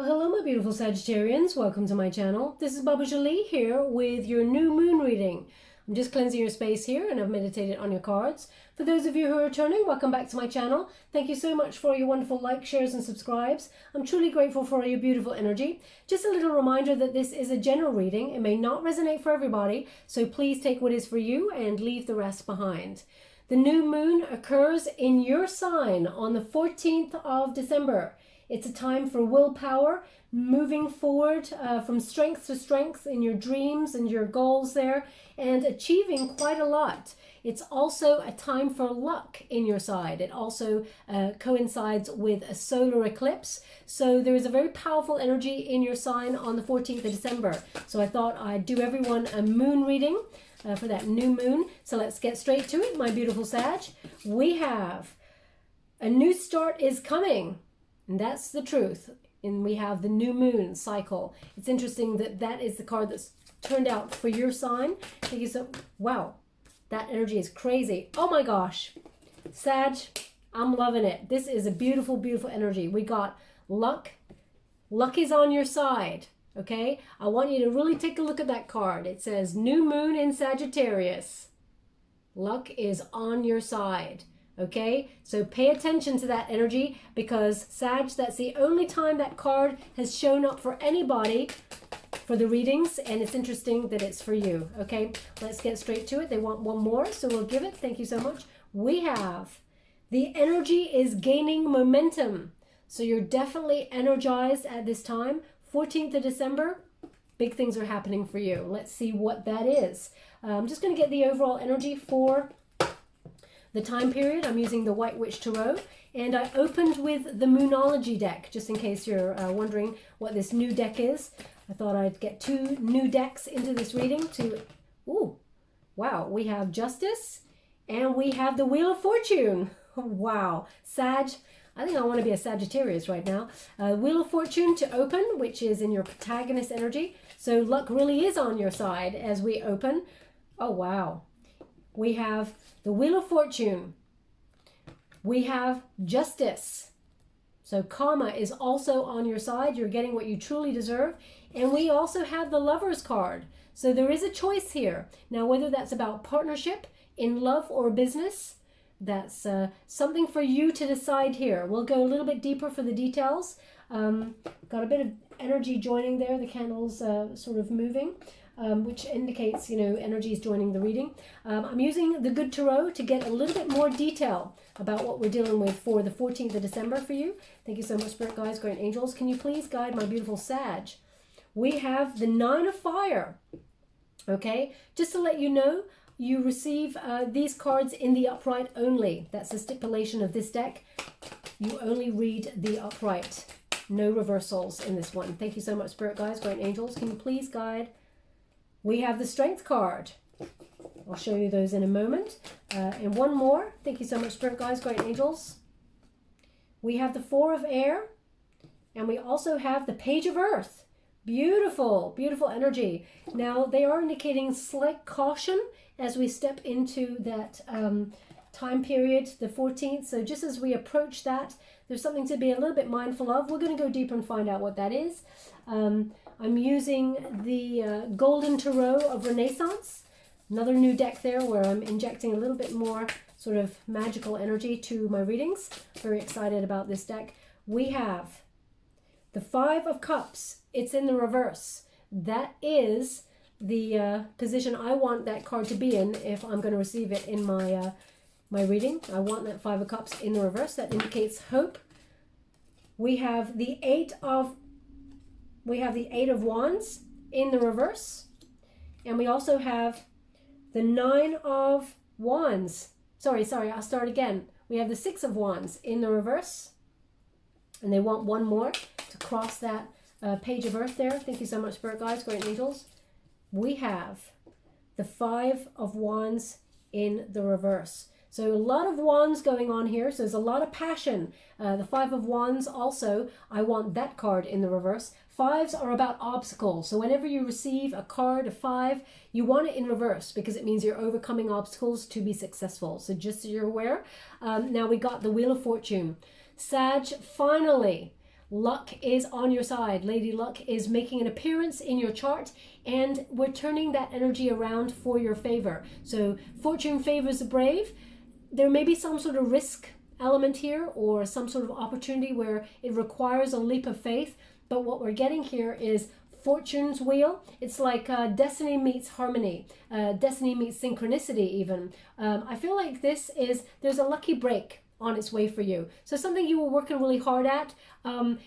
Well, hello my beautiful Sagittarians, welcome to my channel. This is Baba Jolie here with your new moon reading. I'm just cleansing your space here and I've meditated on your cards. For those of you who are returning, welcome back to my channel. Thank you so much for your wonderful likes, shares and subscribes. I'm truly grateful for your beautiful energy. Just a little reminder that this is a general reading. It may not resonate for everybody, so please take what is for you and leave the rest behind. The new moon occurs in your sign on the 14th of December. It's a time for willpower, moving forward from strength to strength in your dreams and your goals there, and achieving quite a lot. It's also a time for luck in your side. It also coincides with a solar eclipse. So there is a very powerful energy in your sign on the 14th of December. So I thought I'd do everyone a moon reading for that new moon. So let's get straight to it, my beautiful Sag. We have a new start is coming. And that's the truth. And we have the new moon cycle. It's interesting that that is the card that's turned out for your sign. Thank you so. Wow, that energy is crazy. Oh my gosh, Sag, I'm loving it. This is a beautiful, beautiful energy. We got luck. Luck is on your side. Okay, I want you to really take a look at that card. It says new moon in Sagittarius. Luck is on your side. Okay, so pay attention to that energy because Sag, that's the only time that card has shown up for anybody for the readings, and it's interesting that it's for you. Okay, let's get straight to it. They want one more, so we'll give it. Thank you so much. We have the energy is gaining momentum. So you're definitely energized at this time. 14th of December, big things are happening for you. Let's see what that is. I'm just going to get the overall energy for the time period. I'm using the White Witch Tarot, and I opened with the Moonology deck, just in case you're wondering what this new deck is. I thought I'd get two new decks into this reading to, ooh, wow, we have Justice, and we have the Wheel of Fortune. Wow, Sag, I think I want to be a Sagittarius right now. Wheel of Fortune to open, which is in your protagonist energy. So luck really is on your side as we open. Oh, wow. We have the Wheel of Fortune. We have Justice. So karma is also on your side. You're getting what you truly deserve. And we also have the Lover's card. So there is a choice here. Now, whether that's about partnership, in love or business, that's something for you to decide here. We'll go a little bit deeper for the details. Got a bit of energy joining there. The candles sort of moving. Which indicates, you know, energy is joining the reading. I'm using the Good Tarot to get a little bit more detail about what we're dealing with for the 14th of December for you. Thank you so much, Spirit Guides, Great Angels. Can you please guide my beautiful Sag? We have the Nine of Fire. Okay, just to let you know, you receive these cards in the upright only. That's the stipulation of this deck. You only read the upright. No reversals in this one. Thank you so much, Spirit Guides, Great Angels. Can you please guide? We have the Strength card. I'll show you those in a moment. And one more. Thank you so much, Spirit Guides, Great Angels. We have the Four of Air. And we also have the Page of Earth. Beautiful, beautiful energy. Now, they are indicating slight caution as we step into that time period, the 14th. So just as we approach that, there's something to be a little bit mindful of. We're going to go deeper and find out what that is. I'm using the Golden Tarot of Renaissance, another new deck there where I'm injecting a little bit more sort of magical energy to my readings. Very excited about this deck. We have the Five of Cups. It's in the reverse. That is the position I want that card to be in if I'm going to receive it in my my reading. I want that Five of Cups in the reverse. That indicates hope. We have the Eight of Wands in the reverse. And we also have the Nine of Wands. Sorry, I'll start again. We have the Six of Wands in the reverse. And they want one more to cross that Page of Earth there. Thank you so much, Spirit Guides, Great Angels. We have the Five of Wands in the reverse. So a lot of wands going on here. So there's a lot of passion. The Five of Wands also, I want that card in the reverse. Fives are about obstacles. So whenever you receive a card, a five, you want it in reverse because it means you're overcoming obstacles to be successful. So just so you're aware. Now we got the Wheel of Fortune. Sag, finally, Luck is on your side. Lady Luck is making an appearance in your chart, and we're turning that energy around for your favor. So fortune favors the brave. There may be some sort of risk element here, or some sort of opportunity where it requires a leap of faith. But what we're getting here is fortune's wheel. It's like destiny meets harmony, destiny meets synchronicity even. I feel like there's a lucky break on its way for you. So something you were working really hard at,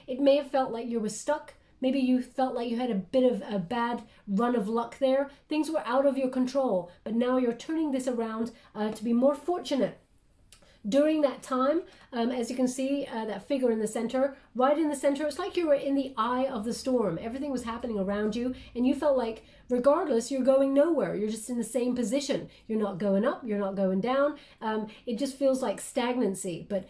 it may have felt like you were stuck. Maybe you felt like you had a bit of a bad run of luck there. Things were out of your control, but now you're turning this around to be more fortunate. During that time, as you can see, that figure in the center, right in the center, it's like you were in the eye of the storm. Everything was happening around you, and you felt like regardless, you're going nowhere. You're just in the same position. You're not going up, you're not going down. It just feels like stagnancy. But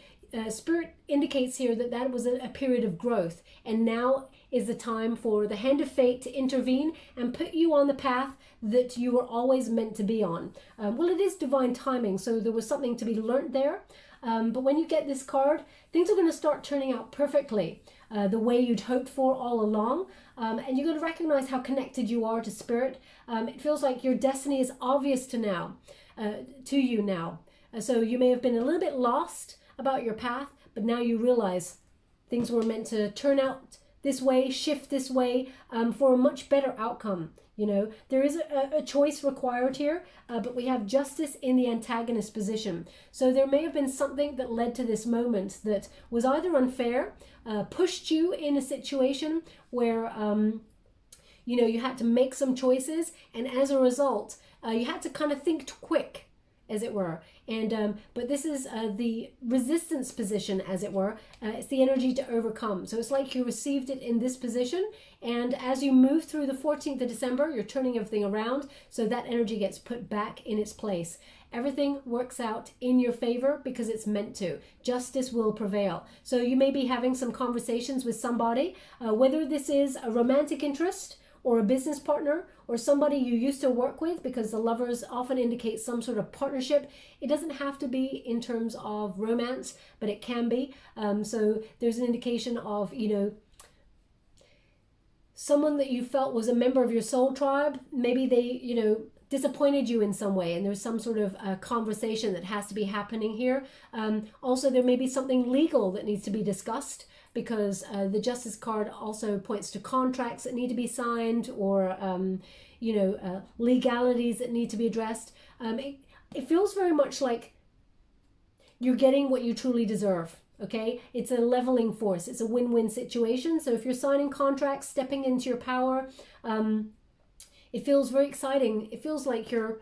Spirit indicates here that that was a period of growth, and now is the time for the hand of fate to intervene and put you on the path that you were always meant to be on. Well, it is divine timing, so there was something to be learnt there. But when you get this card, things are going to start turning out perfectly, the way you'd hoped for all along. And you're going to recognize how connected you are to Spirit. It feels like your destiny is obvious to you now. So you may have been a little bit lost about your path, but now you realize things were meant to turn out this way, shift this way, for a much better outcome. You know, there is a choice required here, but we have justice in the antagonist position. So there may have been something that led to this moment that was either unfair, pushed you in a situation where, you know, you had to make some choices, and as a result, you had to kind of think quick, as it were. And but this is the resistance position, as it were. It's the energy to overcome. So it's like you received it in this position, and as you move through the 14th of December, you're turning everything around, so that energy gets put back in its place. Everything works out in your favor because it's meant to. Justice will prevail. So you may be having some conversations with somebody, whether this is a romantic interest or a business partner or somebody you used to work with, because the lovers often indicate some sort of partnership. It doesn't have to be in terms of romance, but it can be. So there's an indication of, you know, someone that you felt was a member of your soul tribe. Maybe they, you know, disappointed you in some way, and there's some sort of conversation that has to be happening here. Also, there may be something legal that needs to be discussed, because the Justice card also points to contracts that need to be signed, or you know, legalities that need to be addressed. It feels very much like you're getting what you truly deserve. Okay, it's a leveling force. It's a win-win situation. So if you're signing contracts, stepping into your power, it feels very exciting. It feels like you're,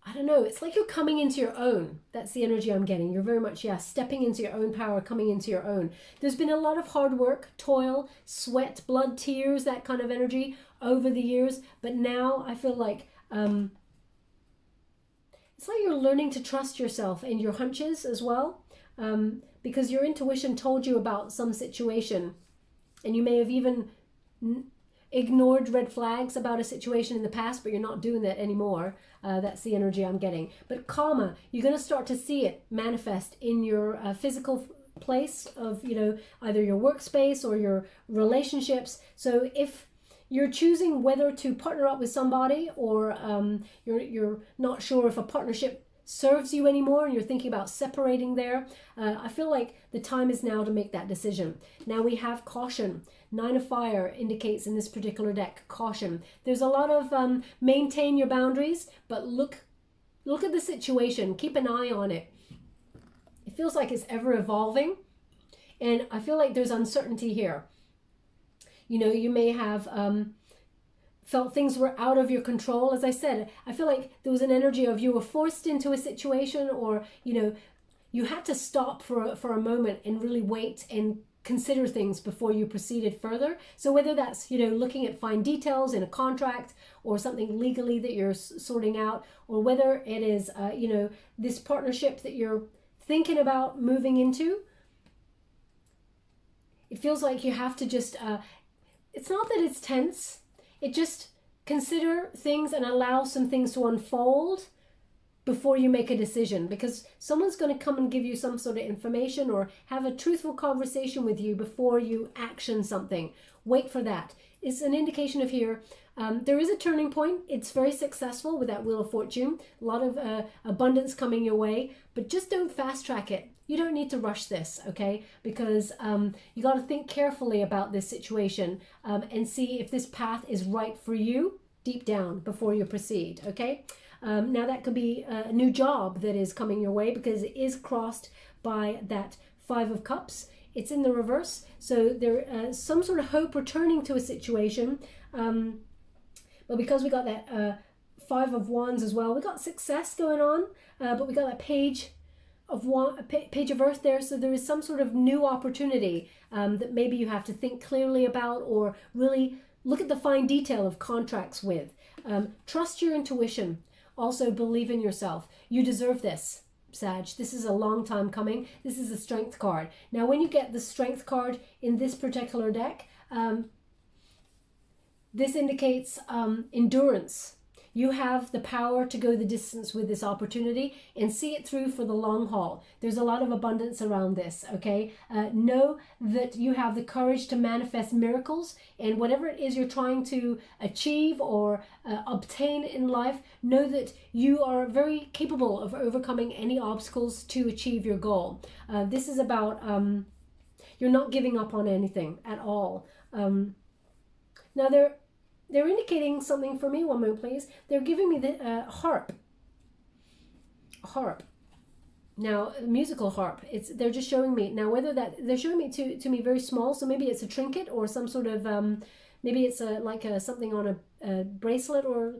I don't know, it's like you're coming into your own. That's the energy I'm getting. You're very much, yeah, stepping into your own power, coming into your own. There's been a lot of hard work, toil, sweat, blood, tears, that kind of energy over the years. But now I feel like it's like you're learning to trust yourself and your hunches as well, because your intuition told you about some situation, and you may have even ignored red flags about a situation in the past, but you're not doing that anymore. That's the energy I'm getting. But karma, you're going to start to see it manifest in your physical place of, you know, either your workspace or your relationships. So if you're choosing whether to partner up with somebody, or you're not sure if a partnership serves you anymore and you're thinking about separating there, I feel like the time is now to make that decision. Now we have caution. Nine of Fire indicates in this particular deck caution. There's a lot of maintain your boundaries, but look at the situation. Keep an eye on it. It feels like it's ever evolving, and I feel like there's uncertainty here. You know, you may have felt things were out of your control. As I said, I feel like there was an energy of you were forced into a situation, or, you know, you had to stop for a moment and really wait and consider things before you proceeded further. So whether that's, you know, looking at fine details in a contract or something legally that you're sorting out, or whether it is, you know, this partnership that you're thinking about moving into, it feels like you have to just, it's not that it's tense, it just consider things and allow some things to unfold before you make a decision, because someone's going to come and give you some sort of information or have a truthful conversation with you before you action something. Wait for that. It's an indication of here. There is a turning point. It's very successful with that Wheel of Fortune. A lot of abundance coming your way, but just don't fast track it. You don't need to rush this, okay? Because you got to think carefully about this situation and see if this path is right for you deep down before you proceed, okay? Now that could be a new job that is coming your way, because it is crossed by that Five of Cups. It's in the reverse, so there some sort of hope returning to a situation. But because we got that Five of Wands as well, we got success going on, but we got that Page of Earth there, so there is some sort of new opportunity that maybe you have to think clearly about, or really look at the fine detail of contracts with. Trust your intuition. Also believe in yourself. You deserve this, Sag. This is a long time coming. This is a Strength card. Now, when you get the Strength card in this particular deck, this indicates endurance. You have the power to go the distance with this opportunity and see it through for the long haul. There's a lot of abundance around this, okay? Know that you have the courage to manifest miracles, and whatever it is you're trying to achieve or obtain in life, know that you are very capable of overcoming any obstacles to achieve your goal. This is about you're not giving up on anything at all. Now they're indicating something for me. One moment, please. They're giving me the harp. Harp. Now, a musical harp. They're just showing me. Now, whether they're showing me to me very small, so maybe it's a trinket or some sort of, maybe it's something on a bracelet or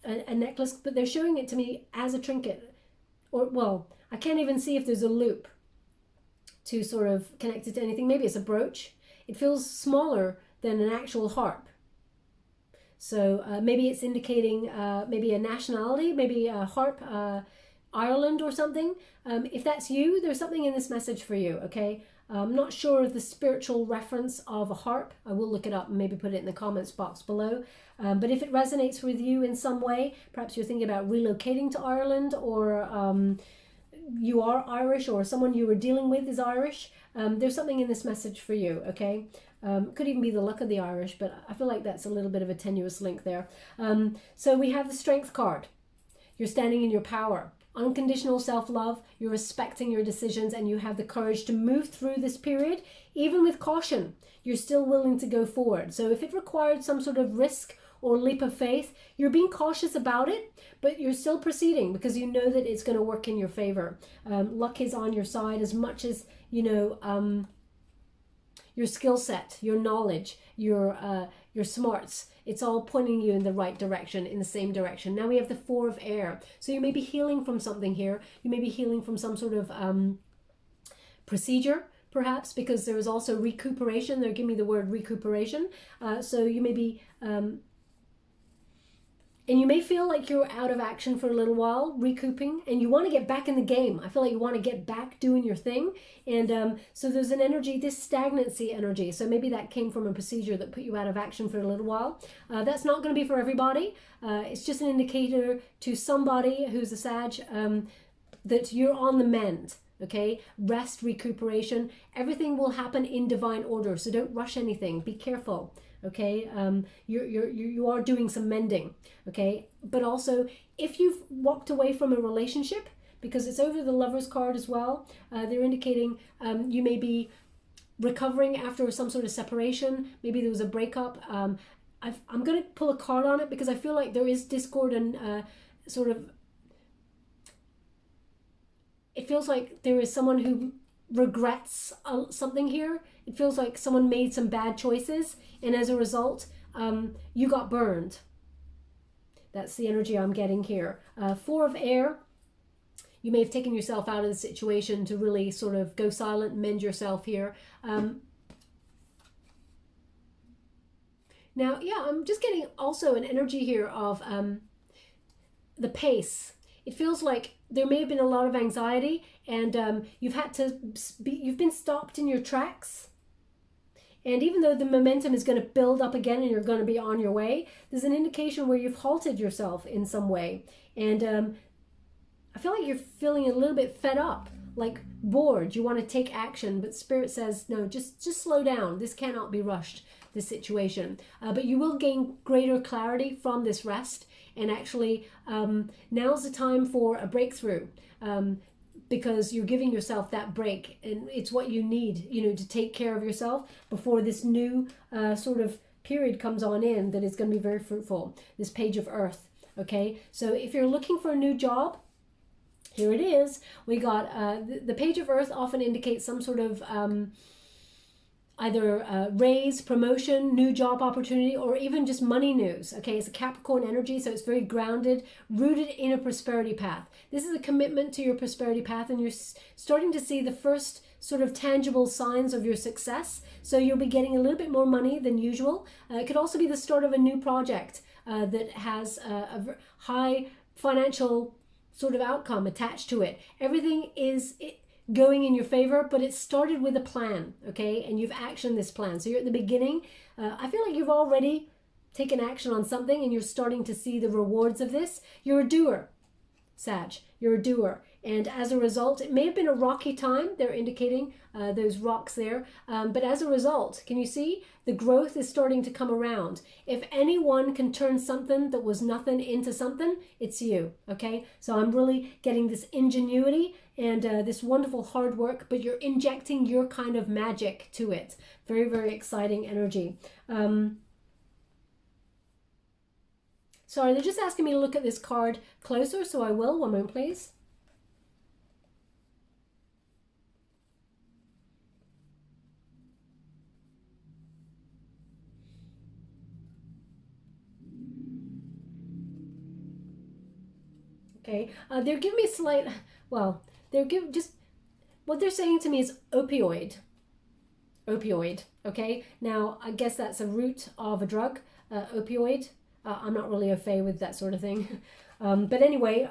a necklace, but they're showing it to me as a trinket. Or, well, I can't even see if there's a loop to sort of connect it to anything. Maybe it's a brooch. It feels smaller than an actual harp. So maybe it's indicating maybe a nationality, maybe a harp, Ireland or something. If that's you, there's something in this message for you, okay? I'm not sure of the spiritual reference of a harp. I will look it up and maybe put it in the comments box below. But if it resonates with you in some way, perhaps you're thinking about relocating to Ireland, or you are Irish, or someone you were dealing with is Irish, there's something in this message for you, okay? Could even be the luck of the Irish, but I feel like that's a little bit of a tenuous link there. So we have the Strength card. You're standing in your power. Unconditional self-love. You're respecting your decisions, and you have the courage to move through this period, even with caution. You're still willing to go forward. So if it required some sort of risk or leap of faith, you're being cautious about it, but you're still proceeding because you know that it's going to work in your favor. Luck is on your side as much as, you know, your skill set, your knowledge, your smarts. It's all pointing you in the right direction, in the same direction. Now we have the Four of Air. So you may be healing from something here. You may be healing from some sort of procedure, perhaps, because there is also recuperation. They're giving me the word recuperation. So you may be... and you may feel like you're out of action for a little while, recouping, and you want to get back in the game. I feel like you want to get back doing your thing. And so there's an energy, this stagnancy energy. So maybe that came from a procedure that put you out of action for a little while. That's not going to be for everybody. It's just an indicator to somebody who's a Sag that you're on the mend. Okay, rest, recuperation, everything will happen in divine order. So don't rush anything. Be careful. Okay, you are doing some mending. Okay, but also if you've walked away from a relationship, because it's over the Lover's card as well, they're indicating you may be recovering after some sort of separation. Maybe there was a breakup. I'm going to pull a card on it because I feel like there is discord and sort of. It feels like there is someone who regrets something here. It feels like someone made some bad choices, and as a result, you got burned. That's the energy I'm getting here. Four of Air. You may have taken yourself out of the situation to really sort of go silent, mend yourself here. Now, yeah, I'm just getting also an energy here of the pace. It feels like there may have been a lot of anxiety, and you've been stopped in your tracks. And even though the momentum is going to build up again and you're going to be on your way, there's an indication where you've halted yourself in some way. And I feel like you're feeling a little bit fed up, like bored. You want to take action, but Spirit says, no, just slow down. This cannot be rushed, this situation. But you will gain greater clarity from this rest. And actually, now's the time for a breakthrough. Because you're giving yourself that break, and it's what you need, you know, to take care of yourself before this new sort of period comes on in that is going to be very fruitful. This Page of Earth. Okay, so if you're looking for a new job, here it is. We got the Page of Earth often indicates some sort of either raise, promotion, new job opportunity, or even just money news. Okay, it's a Capricorn energy, so it's very grounded, rooted in a prosperity path. This is a commitment to your prosperity path, and you're starting to see the first sort of tangible signs of your success. So you'll be getting a little bit more money than usual. It could also be the start of a new project that has a high financial sort of outcome attached to it. Everything is going in your favor, but it started with a plan, okay? And you've actioned this plan. So you're at the beginning. I feel like you've already taken action on something and you're starting to see the rewards of this. You're a doer, Sag. You're a doer. And as a result, it may have been a rocky time. They're indicating those rocks there. But as a result, can you see? The growth is starting to come around. If anyone can turn something that was nothing into something, it's you, okay? So I'm really getting this ingenuity and this wonderful hard work, but you're injecting your kind of magic to it. Very, very exciting energy. Sorry, they're just asking me to look at this card closer, so I will. One moment, please. Okay, they're giving me slight, well, they're giving just, what they're saying to me is opioid, okay? Now, I guess that's a root of a drug, opioid. I'm not really au fait with that sort of thing. But anyway,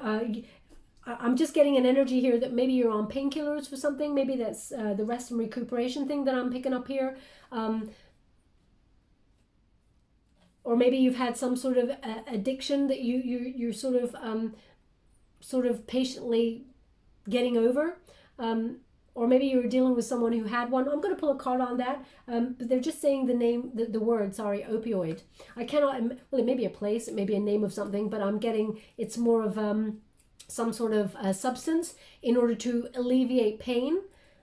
I'm just getting an energy here that maybe you're on painkillers for something. Maybe that's the rest and recuperation thing that I'm picking up here. Or maybe you've had some sort of addiction that you're sort of patiently getting over, or maybe you were dealing with someone who had one. I'm going to pull a card on that, but they're just saying the name, the word, sorry, opioid. I cannot, well, it may be a place, it may be a name of something, but I'm getting, it's more of some sort of substance in order to alleviate pain.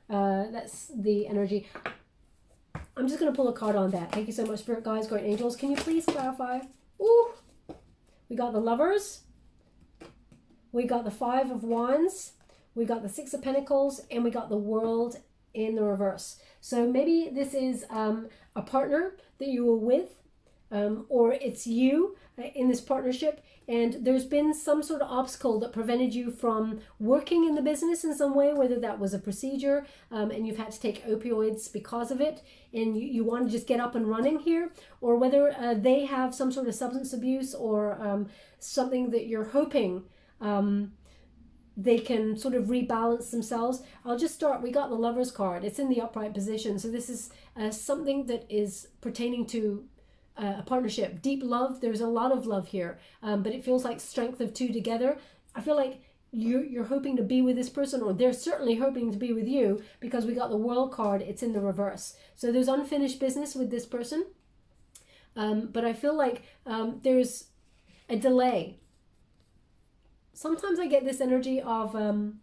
That's the energy. I'm just going to pull a card on that. Thank you so much, Spirit Guides, Great Angels. Can you please clarify? Ooh, we got the Lovers. We got the Five of Wands, we got the Six of Pentacles, and we got the World in the reverse. So maybe this is a partner that you were with, or it's you in this partnership, and there's been some sort of obstacle that prevented you from working in the business in some way, whether that was a procedure, and you've had to take opioids because of it, and you want to just get up and running here, or whether they have some sort of substance abuse or something that you're hoping they can sort of rebalance themselves. I'll just start. We got the Lovers card. It's in the upright position. So this is something that is pertaining to a partnership. Deep love. There's a lot of love here, but it feels like strength of two together. I feel like you're hoping to be with this person, or they're certainly hoping to be with you, because we got the World card. It's in the reverse. So there's unfinished business with this person, but I feel like there's a delay. Sometimes I get this energy of, an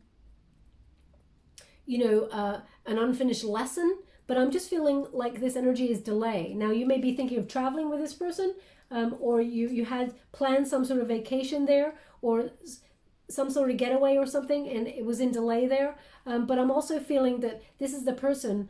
unfinished lesson, but I'm just feeling like this energy is delay. Now, you may be thinking of traveling with this person, or you had planned some sort of vacation there, or some sort of getaway or something, and it was in delay there. But I'm also feeling that this is the person,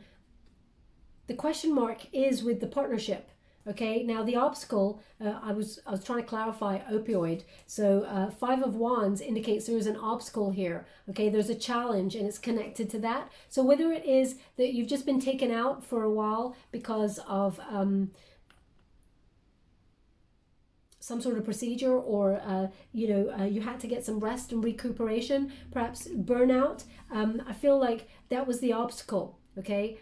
the question mark is with the partnership. Okay, now the obstacle, I was trying to clarify opioid. So Five of Wands indicates there is an obstacle here. Okay, there's a challenge and it's connected to that. So whether it is that you've just been taken out for a while because of some sort of procedure, or you had to get some rest and recuperation, perhaps burnout. I feel like that was the obstacle. Okay.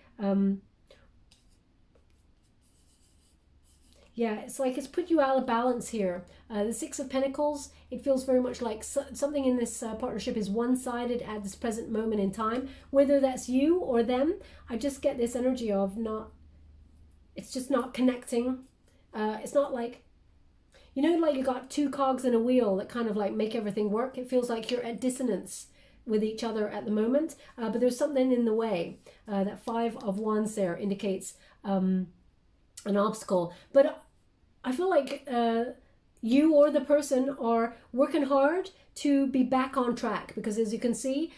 Yeah, it's like it's put you out of balance here. The Six of Pentacles, it feels very much like something in this partnership is one-sided at this present moment in time. Whether that's you or them, I just get this energy of not, it's just not connecting. It's not like, you know, like you got two cogs in a wheel that kind of like make everything work. It feels like you're at dissonance with each other at the moment, but there's something in the way. That Five of Wands there indicates an obstacle. But I feel like you or the person are working hard to be back on track, because as you can see,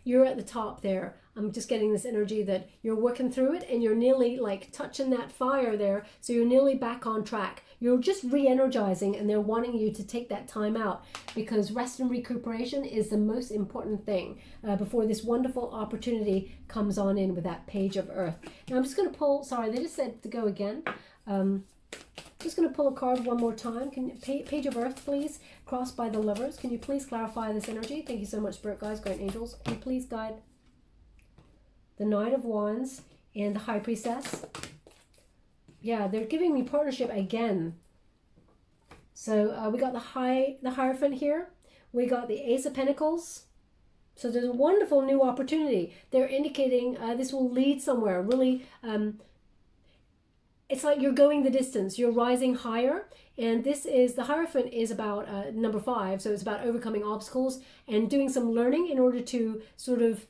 you're at the top there. I'm just getting this energy that you're working through it and you're nearly like touching that fire there. So you're nearly back on track. You're just re-energizing, and they're wanting you to take that time out, because rest and recuperation is the most important thing before this wonderful opportunity comes on in with that Page of Earth. Now I'm just going to pull, sorry, they just said to go again. Just going to pull a card one more time. Can Page of Earth, please, crossed by the Lovers. Can you please clarify this energy? Thank you so much, Spirit Guides, Guardian Angels. Can you please guide the Knight of Wands and the High Priestess? Yeah, they're giving me partnership again. So we got the Hierophant here. We got the Ace of Pentacles. So there's a wonderful new opportunity. They're indicating this will lead somewhere. Really, it's like you're going the distance. You're rising higher. And this is, the Hierophant is about number 5. So it's about overcoming obstacles and doing some learning in order to sort of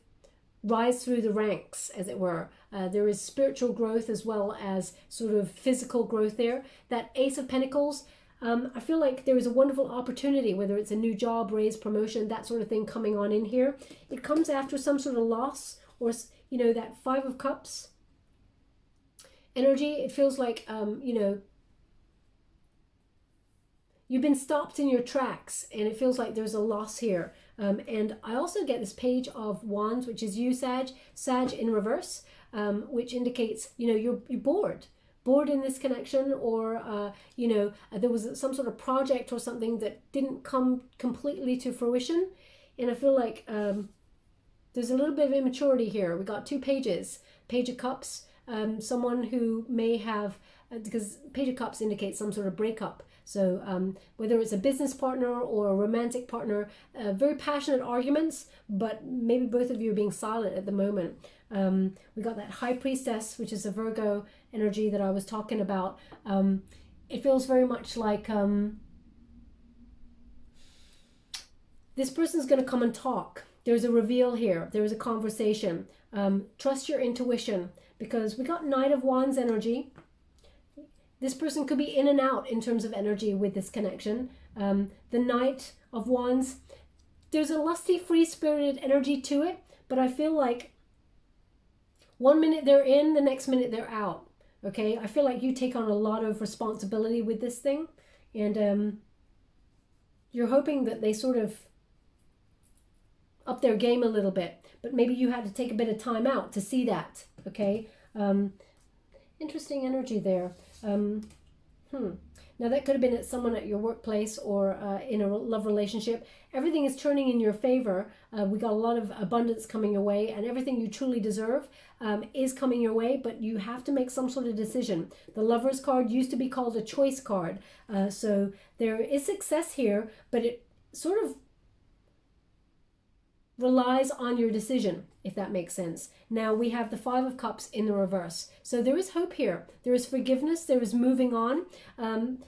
rise through the ranks, as it were. There is spiritual growth as well as sort of physical growth there. That Ace of Pentacles, I feel like there is a wonderful opportunity, whether it's a new job, raise, promotion, that sort of thing coming on in here. It comes after some sort of loss, or, you know, that Five of Cups energy. It feels like, you know, you've been stopped in your tracks, and it feels like there's a loss here. And I also get this Page of Wands, which is you, Sag in reverse, which indicates, you know, you're bored in this connection, or, you know, there was some sort of project or something that didn't come completely to fruition. And I feel like there's a little bit of immaturity here. We got two pages, Page of Cups, someone who may have, because Page of Cups indicates some sort of breakup. So whether it's a business partner or a romantic partner, very passionate arguments, but maybe both of you are being silent at the moment. We got that High Priestess, which is a Virgo energy that I was talking about. It feels very much like this person's going to come and talk. There's a reveal here. There is a conversation. Trust your intuition, because we got Knight of Wands energy. This person could be in and out in terms of energy with this connection. The Knight of Wands, there's a lusty, free-spirited energy to it, but I feel like one minute they're in, the next minute they're out. Okay, I feel like you take on a lot of responsibility with this thing, and you're hoping that they sort of up their game a little bit, but maybe you had to take a bit of time out to see that. Okay, interesting energy there. Now that could have been someone at your workplace or in a love relationship. Everything is turning in your favor. We got a lot of abundance coming your way, and everything you truly deserve is coming your way, but you have to make some sort of decision. The Lover's card used to be called a choice card. So there is success here, but it sort of relies on your decision, if that makes sense. Now we have the Five of Cups in the reverse. So there is hope here. There is forgiveness. There is moving on.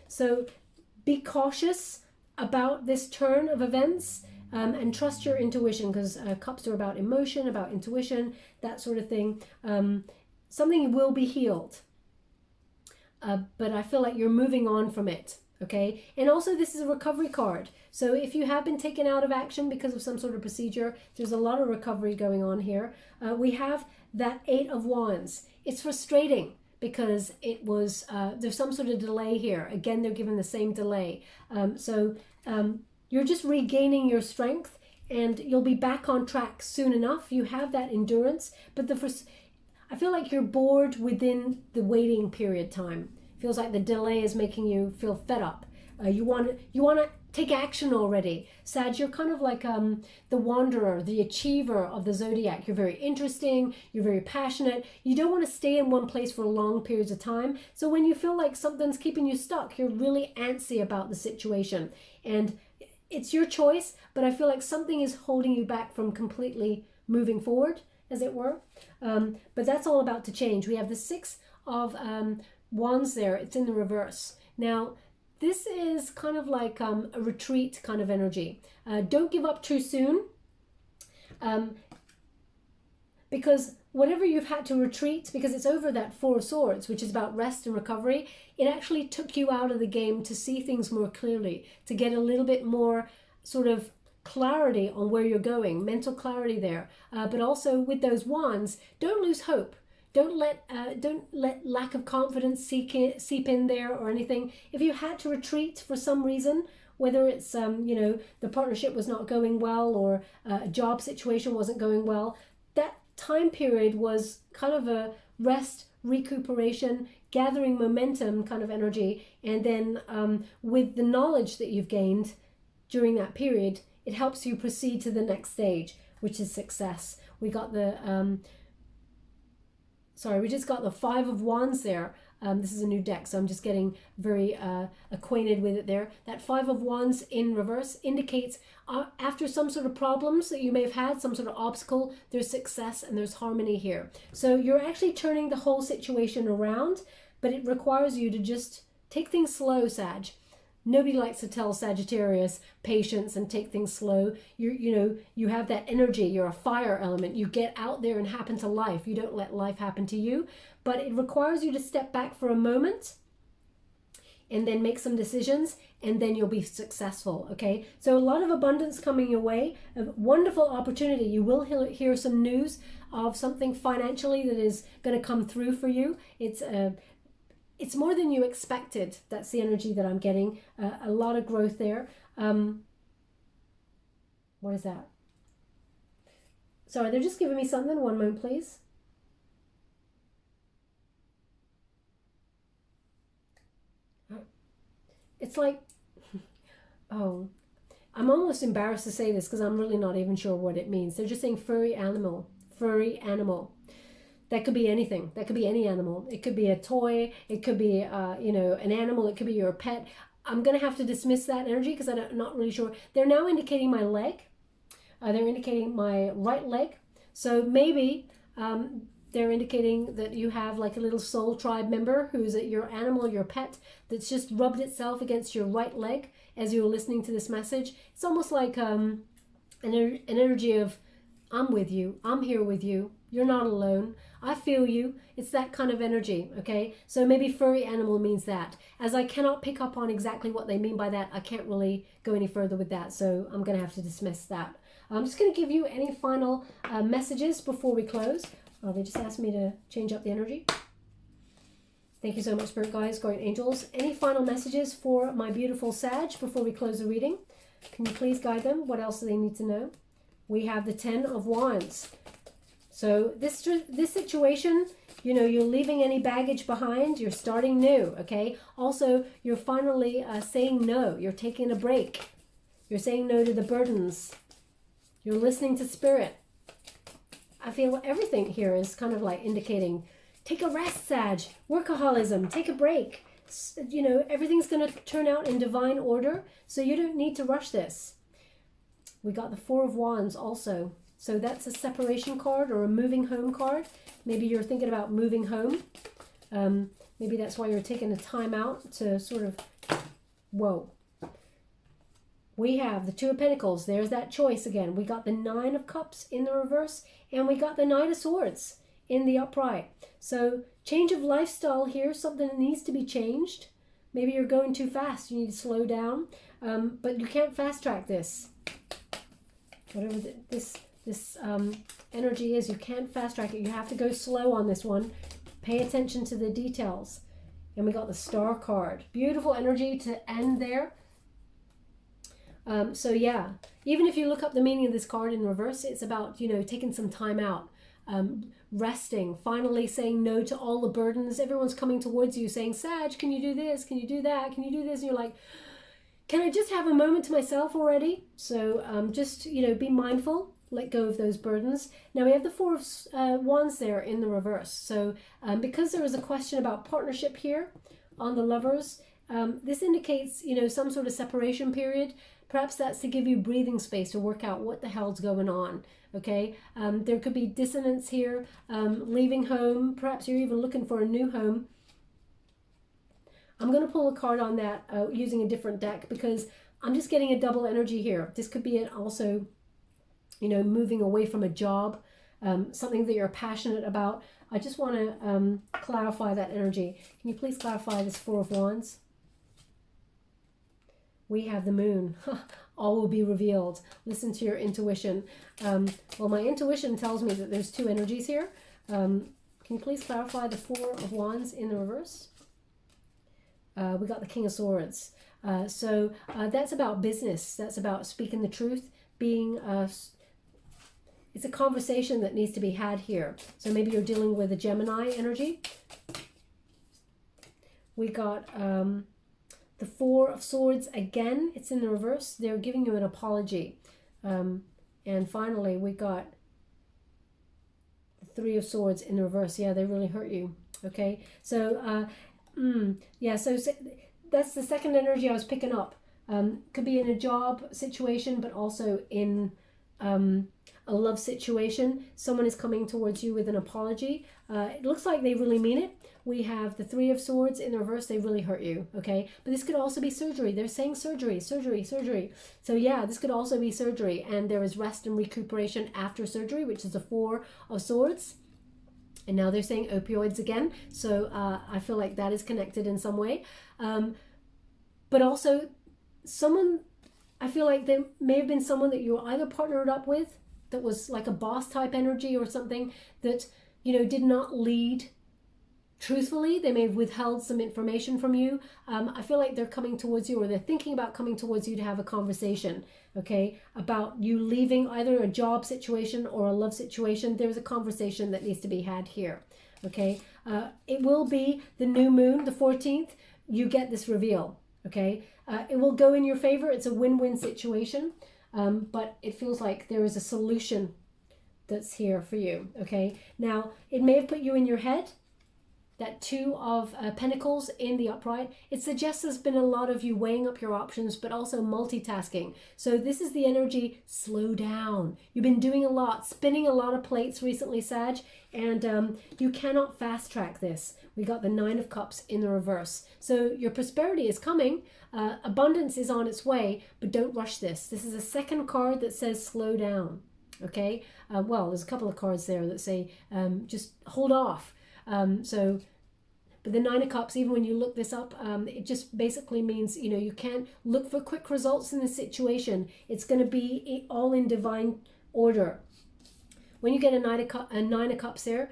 So be cautious about this turn of events, and trust your intuition, because cups are about emotion, about intuition, that sort of thing. Something will be healed. But I feel like you're moving on from it. Okay, and also this is a recovery card. So if you have been taken out of action because of some sort of procedure, there's a lot of recovery going on here. We have that Eight of Wands. It's frustrating because it was, there's some sort of delay here. Again, they're given the same delay. So you're just regaining your strength, and you'll be back on track soon enough. You have that endurance, but I feel like you're bored within the waiting period time. Feels like the delay is making you feel fed up. You want to take action already. Sag, you're kind of like the wanderer, the achiever of the zodiac. You're very interesting. You're very passionate. You don't want to stay in one place for long periods of time. So when you feel like something's keeping you stuck, you're really antsy about the situation. And it's your choice, but I feel like something is holding you back from completely moving forward, as it were. But that's all about to change. We have the Six of Wands there. It's in the reverse. Now, this is kind of like a retreat kind of energy. Don't give up too soon. Because whatever you've had to retreat, because it's over that Four of Swords, which is about rest and recovery, it actually took you out of the game to see things more clearly, to get a little bit more sort of clarity on where you're going, mental clarity there. But also with those wands, don't lose hope. Don't let lack of confidence seep in there or anything. If you had to retreat for some reason, whether it's the partnership was not going well or a job situation wasn't going well, that time period was kind of a rest, recuperation, gathering momentum kind of energy. And then with the knowledge that you've gained during that period, it helps you proceed to the next stage, which is success. We got the we just got the Five of Wands there. This is a new deck, so I'm just getting very acquainted with it there. That Five of Wands in reverse indicates after some sort of problems that you may have had, some sort of obstacle, there's success and there's harmony here. So you're actually turning the whole situation around, but it requires you to just take things slow, Sag. Nobody likes to tell Sagittarius patience and take things slow. You have that energy. You're a fire element. You get out there and happen to life. You don't let life happen to you. But it requires you to step back for a moment and then make some decisions, and then you'll be successful, okay? So a lot of abundance coming your way, a wonderful opportunity. You will hear some news of something financially that is going to come through for you. It's more than you expected. That's the energy that I'm getting. A lot of growth there. What is that? Sorry, they're just giving me something. One moment, please. It's like, oh, I'm almost embarrassed to say this because I'm really not even sure what it means. They're just saying furry animal. Furry animal. That could be anything. That could be any animal. It could be a toy. It could be, an animal. It could be your pet. I'm going to have to dismiss that energy because I'm not really sure. They're now indicating my leg. They're indicating my right leg. So maybe they're indicating that you have like a little soul tribe member who's your animal, your pet, that's just rubbed itself against your right leg as you're listening to this message. It's almost like an energy of, I'm with you. I'm here with you. You're not alone. I feel you. It's that kind of energy, okay? So maybe furry animal means that. As I cannot pick up on exactly what they mean by that, I can't really go any further with that, so I'm going to have to dismiss that. I'm just going to give you any final messages before we close. Oh, they just asked me to change up the energy. Thank you so much, Spirit Guides, Guardian Angels. Any final messages for my beautiful Sag before we close the reading? Can you please guide them? What else do they need to know? We have the Ten of Wands. So this situation, you're leaving any baggage behind. You're starting new, okay? Also, you're finally saying no. You're taking a break. You're saying no to the burdens. You're listening to Spirit. I feel everything here is kind of like indicating, take a rest, Sag. Workaholism, take a break. Everything's going to turn out in divine order, so you don't need to rush this. We got the Four of Wands also. So that's a separation card or a moving home card. Maybe you're thinking about moving home. Maybe that's why you're taking a time out to sort of, whoa. We have the Two of Pentacles. There's that choice again. We got the Nine of Cups in the reverse, and we got the Knight of Swords in the upright. So change of lifestyle here, something that needs to be changed. Maybe you're going too fast. You need to slow down, but you can't fast track this. Whatever this energy is, you can't fast track it. You have to go slow on this one. Pay attention to the details. And we got the Star card. Beautiful energy to end there. So yeah, even if you look up the meaning of this card in reverse, it's about, taking some time out, resting, finally saying no to all the burdens. Everyone's coming towards you saying, Sag, can you do this? Can you do that? Can you do this? And you're like, can I just have a moment to myself already? So just, be mindful, let go of those burdens. Now we have the Four of Wands there in the reverse. So because there is a question about partnership here on the Lovers, this indicates, some sort of separation period. Perhaps that's to give you breathing space to work out what the hell's going on. Okay, there could be dissonance here, leaving home. Perhaps you're even looking for a new home. I'm going to pull a card on that using a different deck because I'm just getting a double energy here. This could be also, moving away from a job, something that you're passionate about. I just want to clarify that energy. Can you please clarify this Four of Wands? We have the Moon. All will be revealed. Listen to your intuition. Well, my intuition tells me that there's two energies here. Can you please clarify the Four of Wands in the reverse? We got the King of Swords. So that's about business. That's about speaking the truth, being... it's a conversation that needs to be had here. So maybe you're dealing with a Gemini energy. We got the Four of Swords again. It's in the reverse. They're giving you an apology. And finally, we got the Three of Swords in the reverse. Yeah, they really hurt you. Okay, so yeah, so that's the second energy I was picking up. Could be in a job situation, but also in a love situation. Someone is coming towards you with an apology. It looks like they really mean it. We have the Three of Swords in the reverse. They really hurt you, okay? But this could also be surgery. They're saying surgery, surgery, surgery. So yeah, this could also be surgery. And there is rest and recuperation after surgery, which is the Four of Swords. And now they're saying opioids again. So I feel like that is connected in some way. But also someone, I feel like there may have been someone that you were either partnered up with that was like a boss type energy or something that, did not lead truthfully. They may have withheld some information from you. I feel like they're coming towards you, or they're thinking about coming towards you to have a conversation, okay, about you leaving either a job situation or a love situation. There's a conversation that needs to be had here, okay? It will be the new moon, the 14th. You get this reveal, okay? It will go in your favor. It's a win-win situation, but it feels like there is a solution that's here for you, okay? Now, it may have put you in your head. That Two of Pentacles in the upright, it suggests there's been a lot of you weighing up your options, but also multitasking. So this is the energy, slow down. You've been doing a lot, spinning a lot of plates recently, Sag, and you cannot fast track this. We got the Nine of Cups in the reverse. So your prosperity is coming, abundance is on its way, but don't rush this. This is a second card that says slow down, okay? Well, there's a couple of cards there that say just hold off. But the Nine of Cups, even when you look this up, it just basically means, you can't look for quick results in the situation. It's going to be all in divine order. When you get a Nine of Cups there,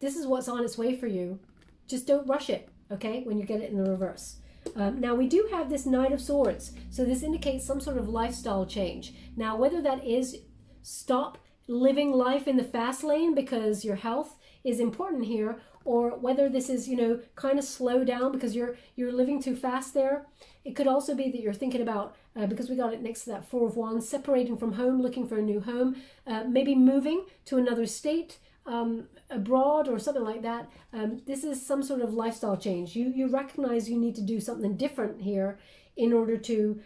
this is what's on its way for you. Just don't rush it, okay, when you get it in the reverse. Now, we do have this Knight of Swords. So this indicates some sort of lifestyle change. Now, whether that is stop living life in the fast lane because your health is important here, or whether this is, kind of slow down because you're living too fast there. It could also be that you're thinking about, because we got it next to that Four of Wands, separating from home, looking for a new home, maybe moving to another state, abroad or something like that. This is some sort of lifestyle change. You recognize you need to do something different here in order to,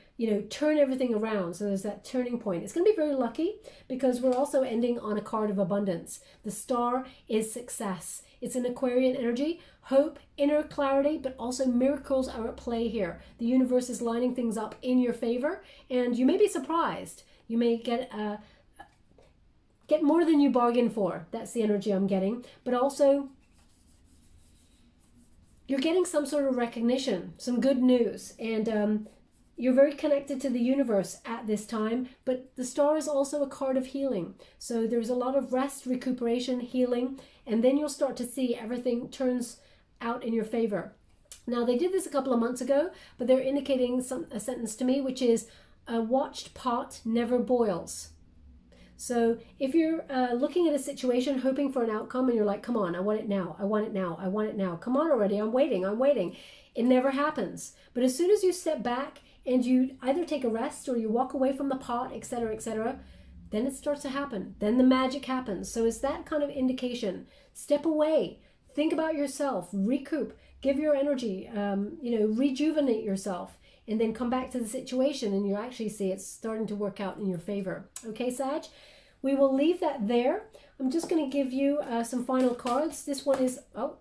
turn everything around. So there's that turning point. It's going to be very lucky because we're also ending on a card of abundance. The star is success. It's an Aquarian energy, hope, inner clarity, but also miracles are at play here. The universe is lining things up in your favor, and you may be surprised. You may get more than you bargained for. That's the energy I'm getting. But also, you're getting some sort of recognition, some good news, and you're very connected to the universe at this time, but the star is also a card of healing. So there's a lot of rest, recuperation, healing, and then you'll start to see everything turns out in your favor. Now, they did this a couple of months ago, but they're indicating a sentence to me, which is, a watched pot never boils. So if you're looking at a situation, hoping for an outcome, and you're like, come on, I want it now, I want it now, I want it now. Come on already, I'm waiting. It never happens. But as soon as you step back and you either take a rest or you walk away from the pot, etc., then it starts to happen. Then the magic happens. So it's that kind of indication. Step away. Think about yourself. Recoup. Give your energy. Rejuvenate yourself. And then come back to the situation and you actually see it's starting to work out in your favor. Okay, Sag? We will leave that there. I'm just going to give you some final cards. This one is, going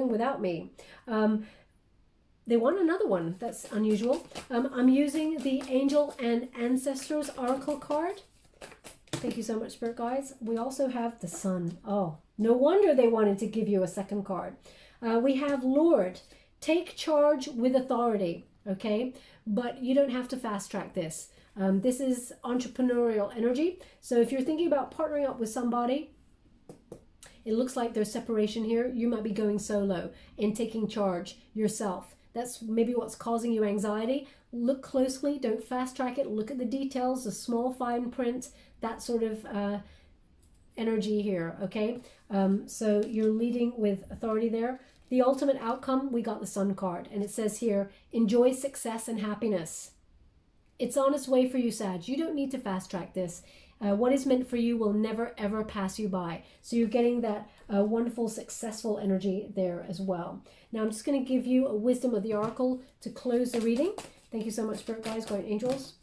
without me. They want another one. That's unusual. I'm using the Angel and Ancestors Oracle card. Thank you so much, Spirit Guides. We also have the Sun. Oh, no wonder they wanted to give you a second card. We have Lord. Take charge with authority, okay? But you don't have to fast track this. This is entrepreneurial energy. So if you're thinking about partnering up with somebody, it looks like there's separation here. You might be going solo and taking charge yourself. That's maybe what's causing you anxiety. Look closely, don't fast track it. Look at the details, the small fine print, that sort of energy here, okay? So you're leading with authority there. The ultimate outcome, we got the Sun card, and it says here, enjoy success and happiness. It's on its way for you, Sag. You don't need to fast track this. What is meant for you will never, ever pass you by. So you're getting that wonderful, successful energy there as well. Now, I'm just going to give you a wisdom of the oracle to close the reading. Thank you so much, Spirit Guides, Guardian Angels.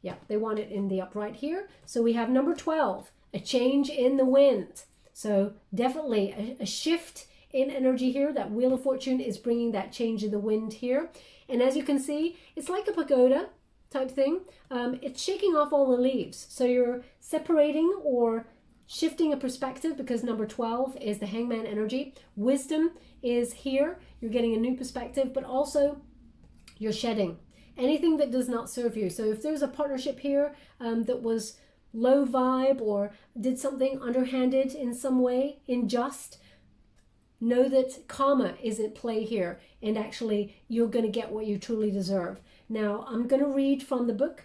Yeah, they want it in the upright here. So we have number 12, a change in the wind. So definitely a shift in energy here. That Wheel of Fortune is bringing that change in the wind here. And as you can see, it's like a pagoda type thing. It's shaking off all the leaves. So you're separating or shifting a perspective because number 12 is the Hangman energy. Wisdom is here. You're getting a new perspective, but also you're shedding anything that does not serve you. So if there's a partnership here that was low vibe or did something underhanded in some way, unjust, know that karma is at play here and actually you're going to get what you truly deserve. Now, I'm going to read from the book,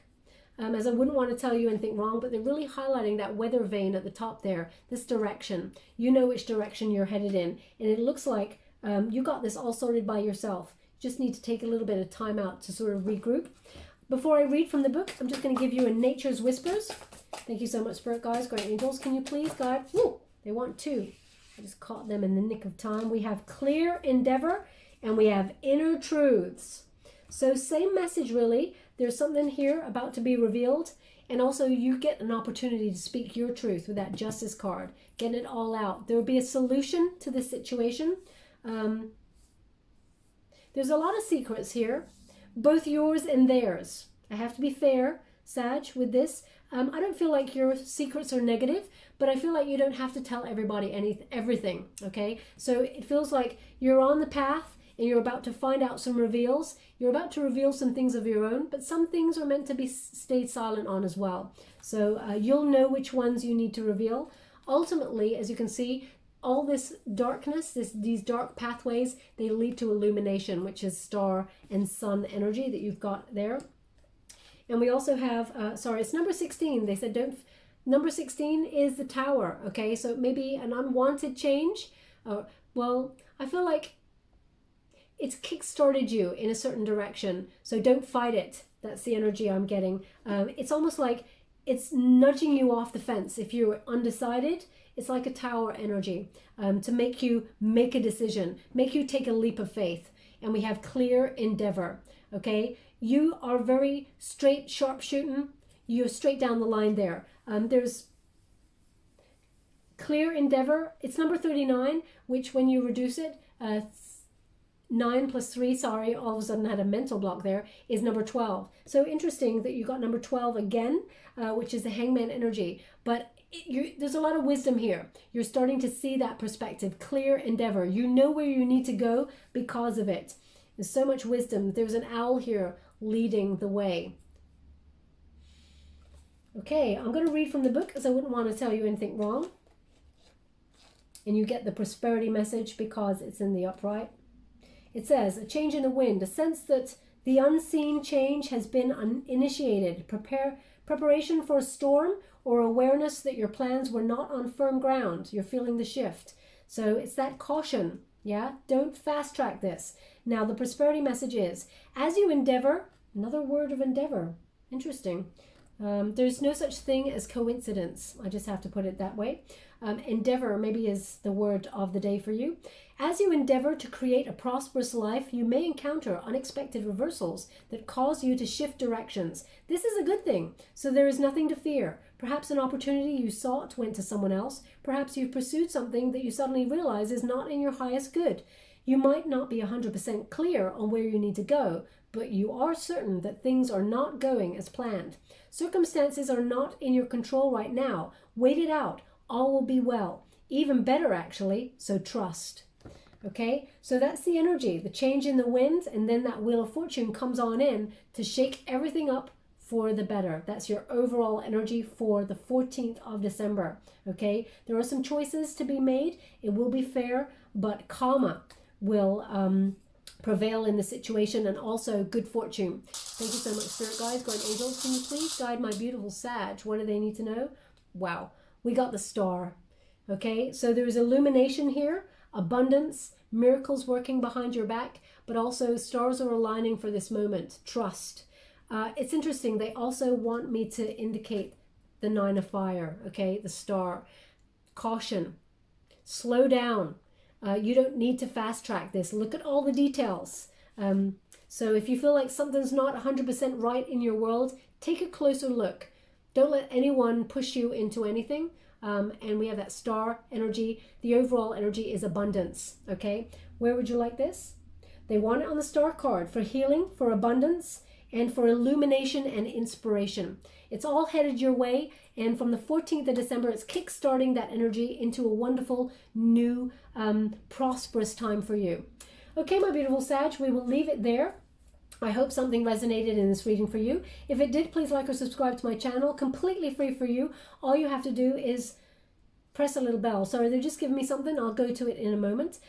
as I wouldn't want to tell you anything wrong, but they're really highlighting that weather vane at the top there, this direction. You know which direction you're headed in, and it looks like you got this all sorted by yourself. You just need to take a little bit of time out to sort of regroup. Before I read from the book, I'm just going to give you a Nature's Whispers. Thank you so much, Spirit Guides, Guardian Angels. Can you please guide? Woo, they want two. I just caught them in the nick of time. We have Clear Endeavor and we have Inner Truths. So same message really. There's something here about to be revealed, and also you get an opportunity to speak your truth with that Justice card, getting it all out. There will be a solution to this situation. There's a lot of secrets here, both yours and theirs. I have to be fair, Sag, with this. I don't feel like your secrets are negative, but I feel like you don't have to tell everybody everything, okay? So it feels like you're on the path and you're about to find out some reveals. You're about to reveal some things of your own, but some things are meant to be stayed silent on as well. So you'll know which ones you need to reveal. Ultimately, as you can see, all this darkness, these dark pathways, they lead to illumination, which is star and sun energy that you've got there. And we also have, it's number 16. They said number 16 is the Tower, okay? So maybe an unwanted change. Well, I feel like it's kick-started you in a certain direction, so don't fight it. That's the energy I'm getting. It's almost like it's nudging you off the fence. If you're undecided, it's like a Tower energy to make you make a decision, make you take a leap of faith. And we have Clear Endeavor, okay? You are very straight, sharp shooting. You're straight down the line there. There's Clear Endeavor. It's number 39, which when you reduce it, 9 plus 3, sorry, all of a sudden I had a mental block there, is number 12. So interesting that you got number 12 again, which is the Hangman energy. But there's a lot of wisdom here. You're starting to see that perspective. Clear Endeavor. You know where you need to go because of it. There's so much wisdom. There's an owl here leading the way. Okay, I'm going to read from the book as I wouldn't want to tell you anything wrong. And you get the prosperity message because it's in the upright. It says, a change in the wind, a sense that the unseen change has been initiated. Preparation for a storm or awareness that your plans were not on firm ground. You're feeling the shift. So it's that caution, Yeah, don't fast track this. Now, the prosperity message is, as you endeavor, another word of endeavor. Interesting. There's no such thing as coincidence. I just have to put it that way. Endeavor maybe is the word of the day for you. As you endeavor to create a prosperous life, you may encounter unexpected reversals that cause you to shift directions. This is a good thing, so there is nothing to fear. Perhaps an opportunity you sought went to someone else. Perhaps you've pursued something that you suddenly realize is not in your highest good. You might not be 100% clear on where you need to go, but you are certain that things are not going as planned. Circumstances are not in your control right now. Wait it out. All will be well. Even better, actually, so trust. Okay, so that's the energy, the change in the wind, and then that Wheel of Fortune comes on in to shake everything up for the better. That's your overall energy for the 14th of December. Okay, there are some choices to be made. It will be fair, but karma will prevail in the situation, and also good fortune. Thank you so much, Spirit Guides, Guardian Angels. Can you please guide my beautiful Sag? What do they need to know? Wow, we got the Star. Okay, so there is illumination here, abundance, miracles working behind your back, but also stars are aligning for this moment. Trust. It's interesting. They also want me to indicate the Nine of Fire, okay, the Star. Caution. Slow down. You don't need to fast track this. Look at all the details. So if you feel like something's not 100% right in your world, take a closer look. Don't let anyone push you into anything. And we have that Star energy. The overall energy is abundance. Okay, where would you like this? They want it on the Star card for healing, for abundance, and for illumination and inspiration. It's all headed your way, and from the 14th of December, it's kick-starting that energy into a wonderful, new, prosperous time for you. Okay, my beautiful Sag, we will leave it there. I hope something resonated in this reading for you. If it did, please like or subscribe to my channel. Completely free for you. All you have to do is press a little bell. Sorry, they're just giving me something. I'll go to it in a moment.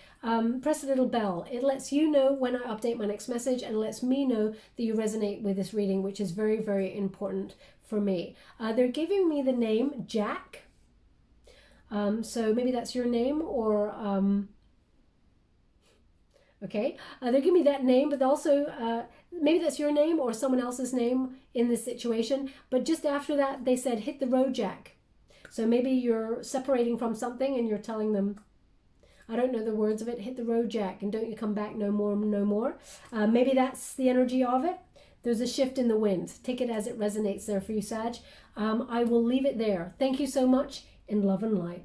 Press a little bell. It lets you know when I update my next message, and lets me know that you resonate with this reading, which is very, very important for me. They're giving me the name Jack. So maybe that's your name, or... Okay, they're giving me that name, but also maybe that's your name or someone else's name in this situation. But just after that, they said, hit the road, Jack. So maybe you're separating from something and you're telling them, I don't know the words of it, hit the road, Jack, and don't you come back no more, no more. Maybe that's the energy of it. There's a shift in the wind. Take it as it resonates there for you, Sag. I will leave it there. Thank you so much, in love and light.